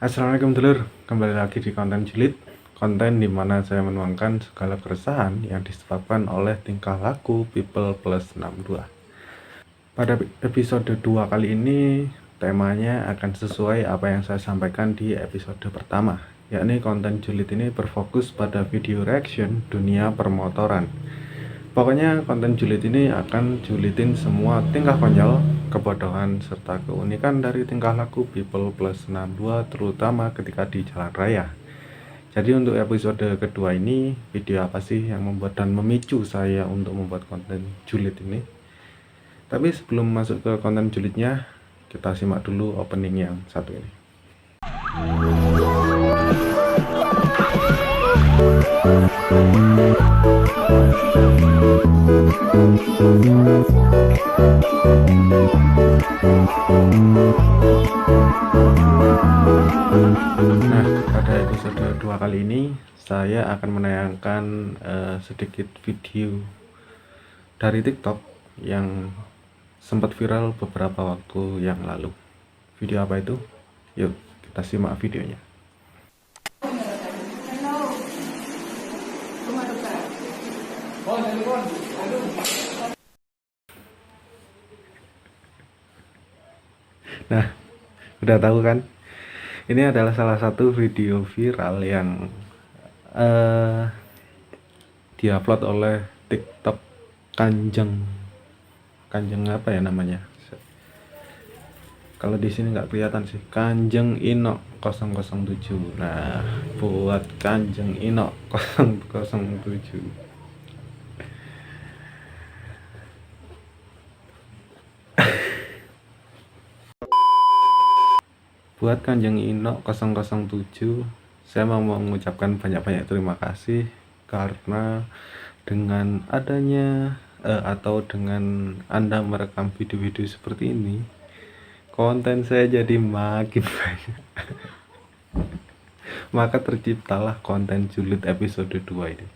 Assalamualaikum dulur, kembali lagi di konten julid. Konten di mana saya menuangkan segala keresahan yang disebabkan oleh tingkah laku people plus 62. Pada episode 2 kali ini, temanya akan sesuai apa yang saya sampaikan di episode pertama, yakni konten julid ini berfokus pada video reaction dunia permotoran. Pokoknya konten julid ini akan julitin semua tingkah konyol, kebodohan, serta keunikan dari tingkah laku people plus 62 terutama ketika di jalan raya. Jadi untuk episode kedua ini, video apa sih yang membuat dan memicu saya untuk membuat konten julid ini? Tapi sebelum masuk ke konten julidnya, kita simak dulu opening yang satu ini. Nah, pada episode 2 kali ini saya akan menayangkan sedikit video dari TikTok yang sempat viral beberapa waktu yang lalu. Video apa itu? Yuk, kita simak videonya. Nah, udah tahu kan? Ini adalah salah satu video viral yang diupload oleh TikTok Kanjeng apa ya namanya? Kalau di sini nggak kelihatan sih. Kanjeng Inok 007. Nah, buat Kanjeng Inok 007. Buat Kanjeng Inok 007, saya mau mengucapkan banyak-banyak terima kasih karena dengan adanya atau dengan Anda merekam video-video seperti ini, konten saya jadi makin banyak. Maka terciptalah konten julid episode 2 ini.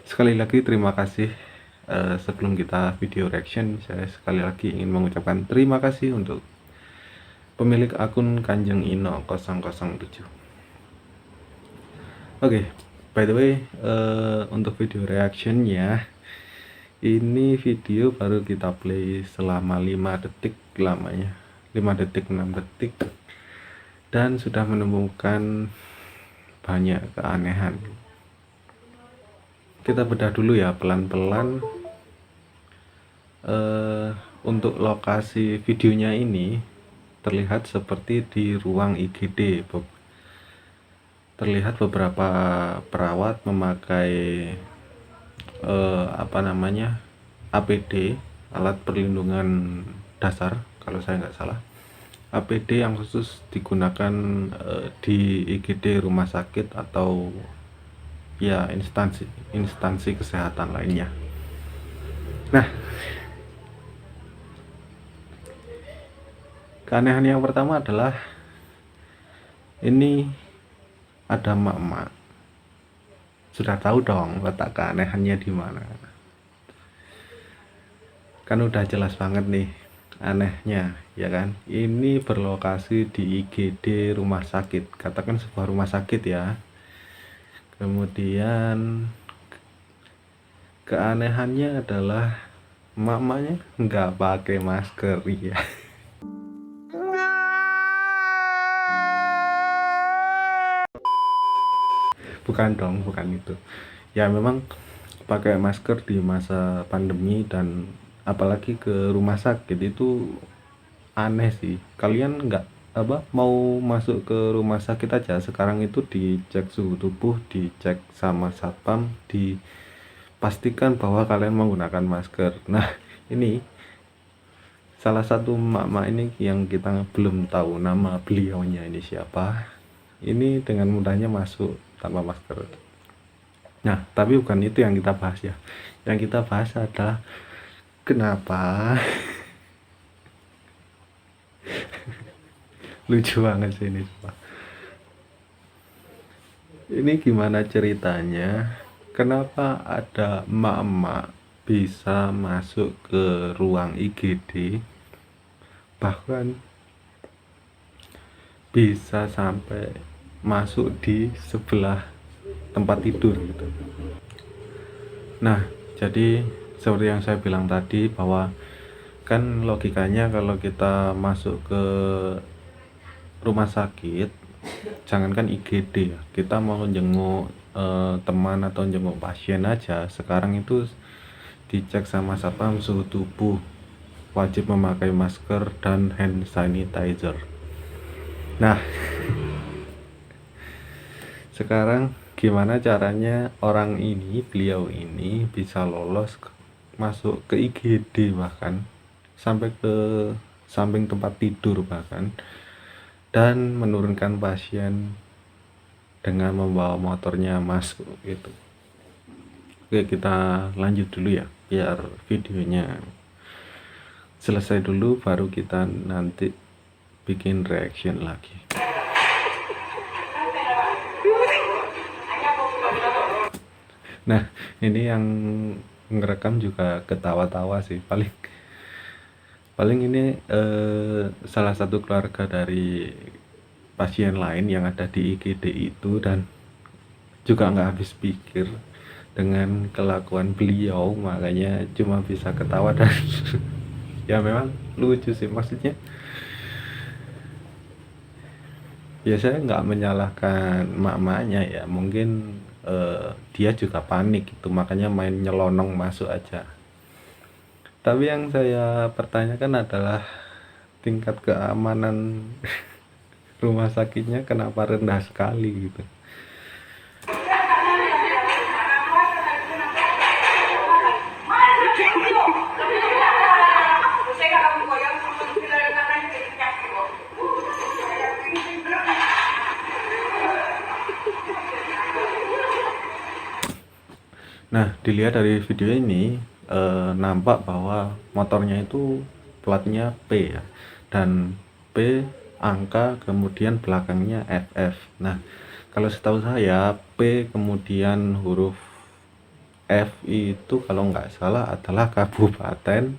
Sekali lagi terima kasih. Sebelum kita video reaction, saya sekali lagi ingin mengucapkan terima kasih untuk pemilik akun Kanjeng Ino 007. Oke, by the way, untuk video reactionnya, ini video baru kita play selama 5 detik lamanya, 5 detik 6 detik, dan sudah menemukan banyak keanehan. Kita bedah dulu ya pelan-pelan. Untuk lokasi videonya ini terlihat seperti di ruang IGD. Terlihat beberapa perawat memakai APD, alat perlindungan dasar kalau saya nggak salah, APD yang khusus digunakan di IGD rumah sakit atau ya instansi kesehatan lainnya. Nah, keanehan yang pertama adalah ini ada emak-emak. Sudah tahu dong letak keanehannya di mana. Kan udah jelas banget nih anehnya, ya kan? Ini berlokasi di IGD rumah sakit, katakan sebuah rumah sakit ya. Kemudian keanehannya adalah emak-emaknya nggak pakai masker ya. Bukan dong, bukan itu. Ya memang pakai masker di masa pandemi dan apalagi ke rumah sakit itu aneh sih. Kalian nggak mau masuk ke rumah sakit aja sekarang itu dicek suhu tubuh, dicek sama satpam, dipastikan bahwa kalian menggunakan masker. Nah, ini salah satu emak-emak ini yang kita belum tahu nama beliaunya ini siapa. Ini dengan mudahnya masuk tanpa masker. Nah, tapi bukan itu yang kita bahas ya. Yang kita bahas adalah kenapa lucu banget sih ini. Ini gimana ceritanya? Kenapa ada emak-emak bisa masuk ke ruang IGD, bahkan bisa sampai masuk di sebelah tempat tidur gitu. Nah, jadi seperti yang saya bilang tadi bahwa kan logikanya kalau kita masuk ke rumah sakit, jangankan IGD ya, kita mau jenguk teman atau jenguk pasien aja, sekarang itu dicek sama satpam suhu tubuh, wajib memakai masker dan hand sanitizer. Nah, sekarang gimana caranya beliau ini bisa lolos masuk ke IGD, bahkan sampai ke samping tempat tidur bahkan, dan menurunkan pasien dengan membawa motornya masuk gitu. Oke, kita lanjut dulu ya, biar videonya selesai dulu baru kita nanti bikin reaction lagi. Nah, ini yang ngerekam juga ketawa-tawa sih, paling ini salah satu keluarga dari pasien lain yang ada di IGD itu, dan juga nggak habis pikir dengan kelakuan beliau, makanya cuma bisa ketawa dan ya memang lucu sih, maksudnya ya saya nggak menyalahkan mak-maknya ya, mungkin dia juga panik itu, makanya main nyelonong masuk aja. Tapi yang saya pertanyakan adalah tingkat keamanan rumah sakitnya kenapa rendah sekali gitu. Nah, dilihat dari video ini nampak bahwa motornya itu platnya P ya, dan P angka kemudian belakangnya FF. Nah, kalau setahu saya P kemudian huruf F itu kalau nggak salah adalah Kabupaten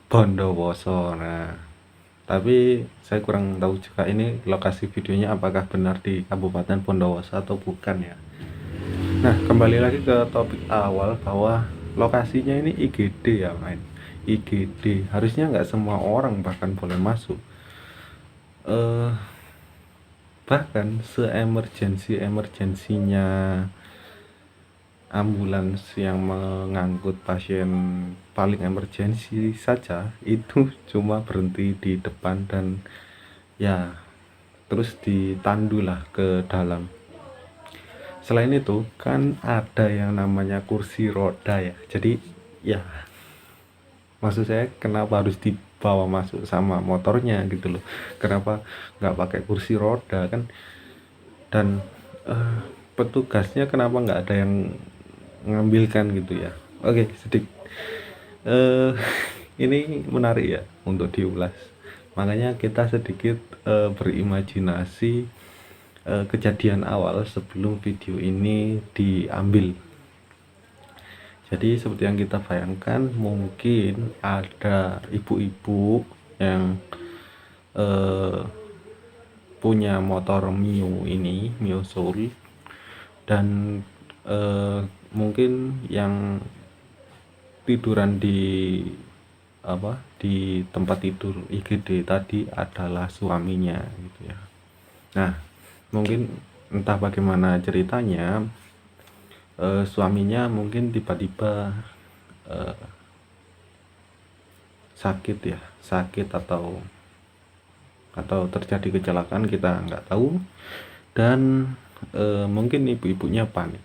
Bondowoso. Nah, tapi saya kurang tahu juga ini lokasi videonya apakah benar di Kabupaten Bondowoso atau bukan ya. Nah, kembali lagi ke topik awal bahwa lokasinya ini IGD ya, main. IGD harusnya nggak semua orang bahkan boleh masuk. Eh, Bahkan emergensinya ambulans yang mengangkut pasien paling emergensi saja itu cuma berhenti di depan, dan ya terus ditandu lah ke dalam. Selain itu kan ada yang namanya kursi roda ya, jadi ya maksud saya kenapa harus dibawa masuk sama motornya gitu loh, kenapa nggak pakai kursi roda kan, dan eh, petugasnya kenapa nggak ada yang mengambilkan gitu ya. Oke, sedikit eh ini menarik ya untuk diulas, makanya kita sedikit berimajinasi kejadian awal sebelum video ini diambil. Jadi seperti yang kita bayangkan, mungkin ada ibu-ibu yang eh, punya motor Mio Soul, dan mungkin yang tiduran di tempat tidur IGD tadi adalah suaminya gitu ya. Nah, mungkin entah bagaimana ceritanya, suaminya mungkin tiba-tiba eh, sakit atau terjadi kecelakaan, kita nggak tahu, dan mungkin ibu-ibunya panik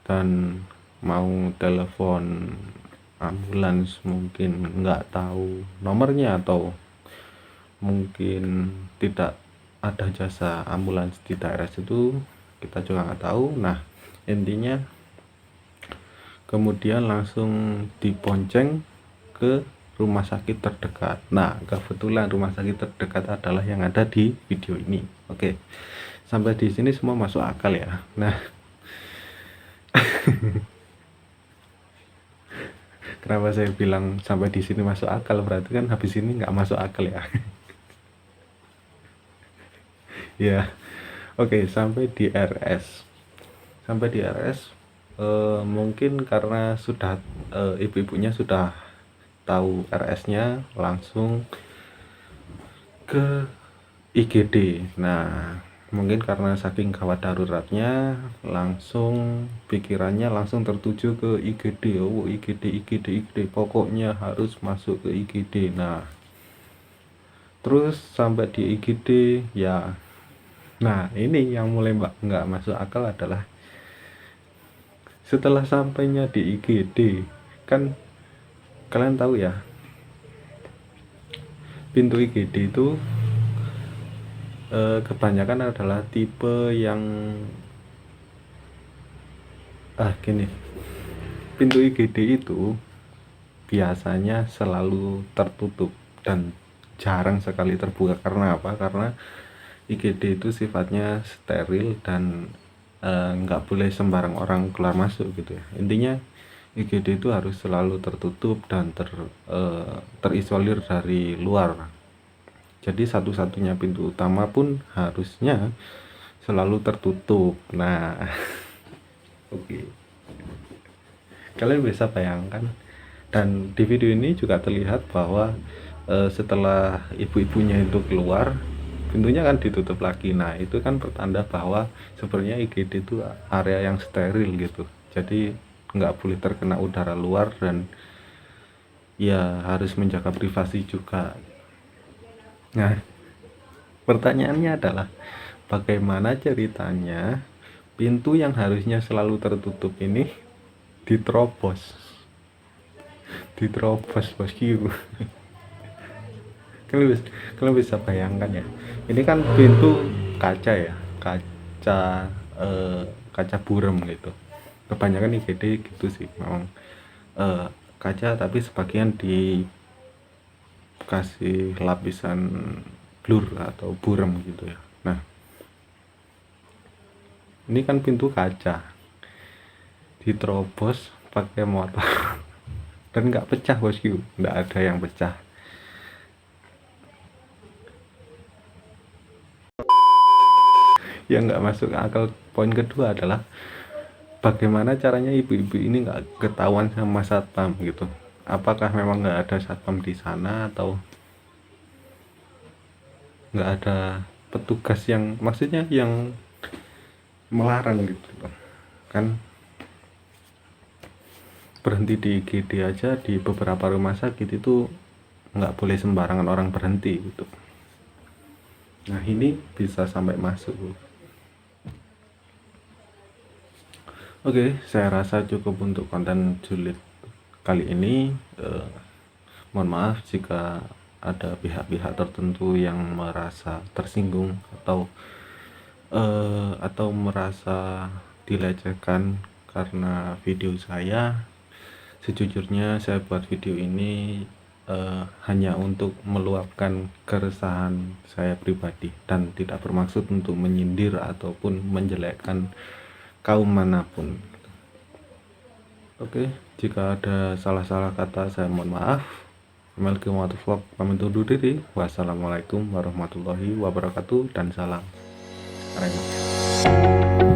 dan mau telepon ambulans, mungkin nggak tahu nomornya atau mungkin tidak ada jasa ambulans di daerah situ, kita juga nggak tahu. Nah, intinya kemudian langsung dibonceng ke rumah sakit terdekat. Nah, kebetulan rumah sakit terdekat adalah yang ada di video ini. Oke, sampai di sini semua masuk akal ya. Nah, kenapa saya bilang sampai di sini masuk akal, berarti kan habis ini nggak masuk akal ya. Ya, oke, sampai di RS. Sampai di RS, mungkin karena sudah ibu-ibunya sudah tahu RS-nya, langsung ke IGD. Nah, mungkin karena saking gawat daruratnya, langsung pikirannya langsung tertuju ke IGD. Oh, IGD, IGD, IGD. Pokoknya harus masuk ke IGD. Nah, terus sampai di IGD ya. Nah, ini yang mulai nggak masuk akal adalah setelah sampainya di IGD, kan kalian tahu ya, pintu IGD itu kebanyakan adalah tipe yang gini, pintu IGD itu biasanya selalu tertutup dan jarang sekali terbuka. Karena apa? Karena IGD itu sifatnya steril dan nggak boleh sembarang orang keluar masuk gitu ya. Intinya IGD itu harus selalu tertutup dan terisolir dari luar. Jadi satu-satunya pintu utama pun harusnya selalu tertutup. Nah, oke. Kalian bisa bayangkan, dan di video ini juga terlihat bahwa setelah ibu-ibunya itu keluar, pintunya kan ditutup lagi. Nah, itu kan pertanda bahwa sebenarnya IGD itu area yang steril gitu. Jadi nggak boleh terkena udara luar dan ya harus menjaga privasi juga. Nah, pertanyaannya adalah bagaimana ceritanya pintu yang harusnya selalu tertutup ini diterobos, bosku. kalian bisa, kalian bisa bayangkan ya, ini kan pintu kaca ya, kaca burem gitu. Kebanyakan IGD gitu sih memang, kaca tapi sebagian dikasih lapisan blur atau burem gitu ya. Nah, ini kan pintu kaca diterobos pakai motor dan nggak pecah bosku, nggak ada yang pecah. Yang nggak masuk akal poin kedua adalah bagaimana caranya ibu-ibu ini nggak ketahuan sama satpam gitu. Apakah memang nggak ada satpam di sana atau nggak ada petugas yang maksudnya yang melarang gitu loh. Kan berhenti di IGD aja di beberapa rumah sakit itu nggak boleh sembarangan orang berhenti gitu. Nah, ini bisa sampai masuk. Oke, saya rasa cukup untuk konten julid kali ini. Mohon maaf jika ada pihak-pihak tertentu yang merasa tersinggung atau merasa dilecehkan karena video saya. Sejujurnya saya buat video ini hanya untuk meluapkan keresahan saya pribadi dan tidak bermaksud untuk menyindir ataupun menjelekkan kaum manapun. Oke, jika ada salah-salah kata saya mohon maaf. Melki Vlog pamit undur diri. Wassalamualaikum warahmatullahi wabarakatuh dan salam remeh.